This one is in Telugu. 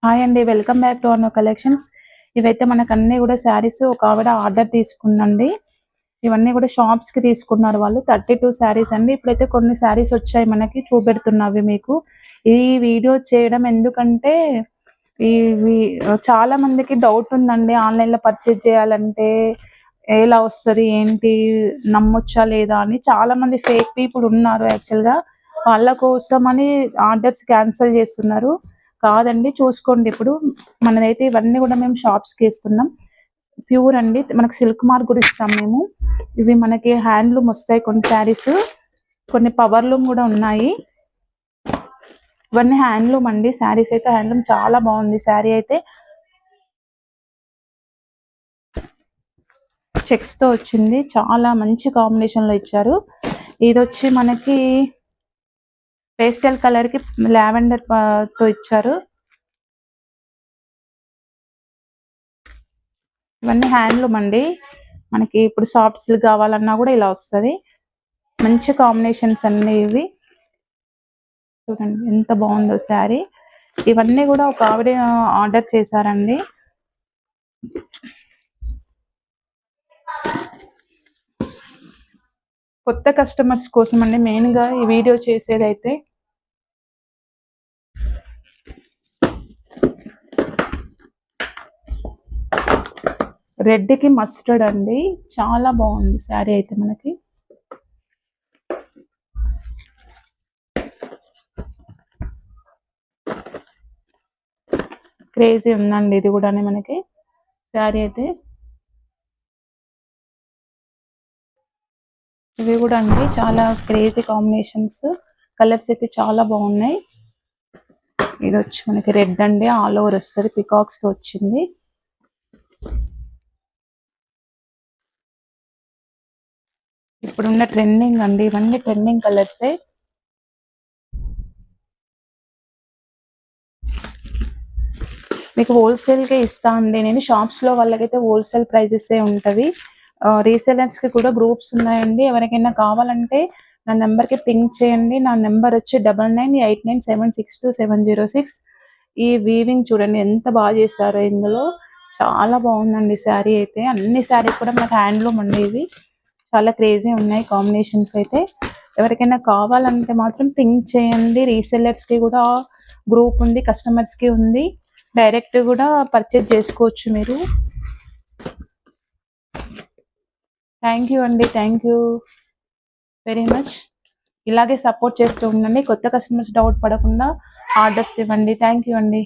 హాయ్ అండి, welcome back to our collections. ఇవైతే మనకు అన్ని కూడా శారీస్ ఒక ఆవిడ ఆర్డర్ తీసుకుందండి. ఇవన్నీ కూడా షాప్స్ కి తీసుకున్నారు వాళ్ళు. 32 శారీస్ అండి. ఇప్పుడైతే కొన్ని శారీస్ వచ్చాయి మనకి, చూపెడుతున్నవి మీకు. ఈ వీడియో చేయడం ఎందుకంటే ఇవి చాలా మందికి డౌట్ ఉందండి, ఆన్లైన్ లో పర్చేజ్ చేయాలంటే ఎలా వస్తుంది, ఏంటి, నమ్మొచ్చా లేదా అని. చాలా మంది ఫేక్ పీపుల్ ఉన్నారు యాక్చువల్ గా. వాళ్ళ కోసం అని ఆర్డర్స్ క్యాన్సిల్ చేస్తున్నారు. కాదండి, చూసుకోండి. ఇప్పుడు మనదైతే ఇవన్నీ కూడా మేము షాప్స్ కి ఇస్తున్నాం. ప్యూర్ అండి, మనకు సిల్క్ మార్క్ కూడా ఇస్తాం మేము. ఇవి మనకి హ్యాండ్లూమ్ వస్తాయి కొన్ని శారీస్, కొన్ని పవర్లూమ్ కూడా ఉన్నాయి. ఇవన్నీ హ్యాండ్లూమ్ అండి. శారీస్ అయితే హ్యాండ్లూమ్, చాలా బాగుంది శారీ అయితే. చెక్స్ తో వచ్చింది, చాలా మంచి కాంబినేషన్ లో ఇచ్చారు. ఇది వచ్చి మనకి పేస్టల్ కలర్ కి లావెండర్ తో ఇచ్చారు. ఇవన్నీ హ్యాండ్లూమ్ అండి. మనకి ఇప్పుడు సాఫ్ట్ సిల్క్ కావాలన్నా కూడా ఇలా వస్తుంది. మంచి కాంబినేషన్స్ అన్ని ఇవి. చూడండి ఎంత బాగుందో శారీ. ఇవన్నీ కూడా ఒక ఆవిడ ఆర్డర్ చేశారండి. కొత్త కస్టమర్స్ కోసం అండి మెయిన్ గా ఈ వీడియో చేసేదైతే. రెడ్ కి మస్టర్డ్ అండి, చాలా బాగుంది శారీ అయితే మనకి. క్రేజీ ఉందండి ఇది కూడా మనకి శారీ అయితే. ఇవి కూడా అండి చాలా క్రేజీ కాంబినేషన్స్. కలర్స్ అయితే చాలా బాగున్నాయి. ఇది వచ్చి మనకి రెడ్ అండి, ఆల్ ఓవర్ వస్తుంది, పికాక్స్ తో వచ్చింది. ఇప్పుడున్న ట్రెండింగ్ అండి, ఇవన్నీ ట్రెండింగ్ కలర్సే. మీకు హోల్సేల్ కే ఇస్తా అండి నేను. షాప్స్ లో వాళ్ళకైతే హోల్సేల్ ప్రైజెస్ ఉంటవి. రీసేలర్స్ కి కూడా గ్రూప్స్ ఉన్నాయండి. ఎవరికైనా కావాలంటే నా నెంబర్ కి పింక్ చేయండి. నా నెంబర్ వచ్చి 9989762706. ఈ వీవింగ్ చూడండి ఎంత బాగా చేశారో ఇందులో. చాలా బాగుందండి శారీ అయితే. అన్ని శారీస్ కూడా మనకు హ్యాండ్లూమ్ అండి. ఇవి చాలా క్రేజీ ఉన్నాయి కాంబినేషన్స్ అయితే. ఎవరికైనా కావాలంటే మాత్రం పింక్ చేయండి. రీసెల్లర్స్ కి కూడా గ్రూప్ ఉంది, కస్టమర్స్ కి ఉంది. డైరెక్ట్ కూడా పర్చేజ్ చేసుకోవచ్చు మీరు. థ్యాంక్ యూ అండి, థ్యాంక్ యూ వెరీ మచ్. ఇలాగే సపోర్ట్ చేస్తూ ఉండండి. కొత్త కస్టమర్స్ డౌట్ పడకుండా ఆర్డర్స్ ఇవ్వండి. థ్యాంక్ యూ అండి.